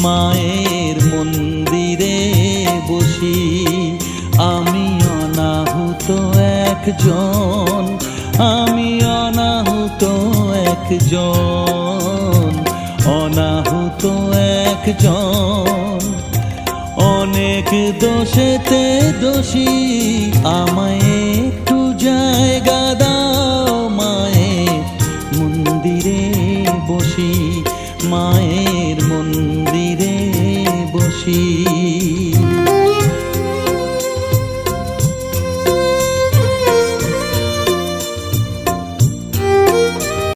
মায়ের মন্দিরে বসি। আমি অনাহুত একজন, আমি অনাহুত একজন, অনাহুত একজন। অনেক দোষেতে দোষী, আমায় একটু জায়গা দাও।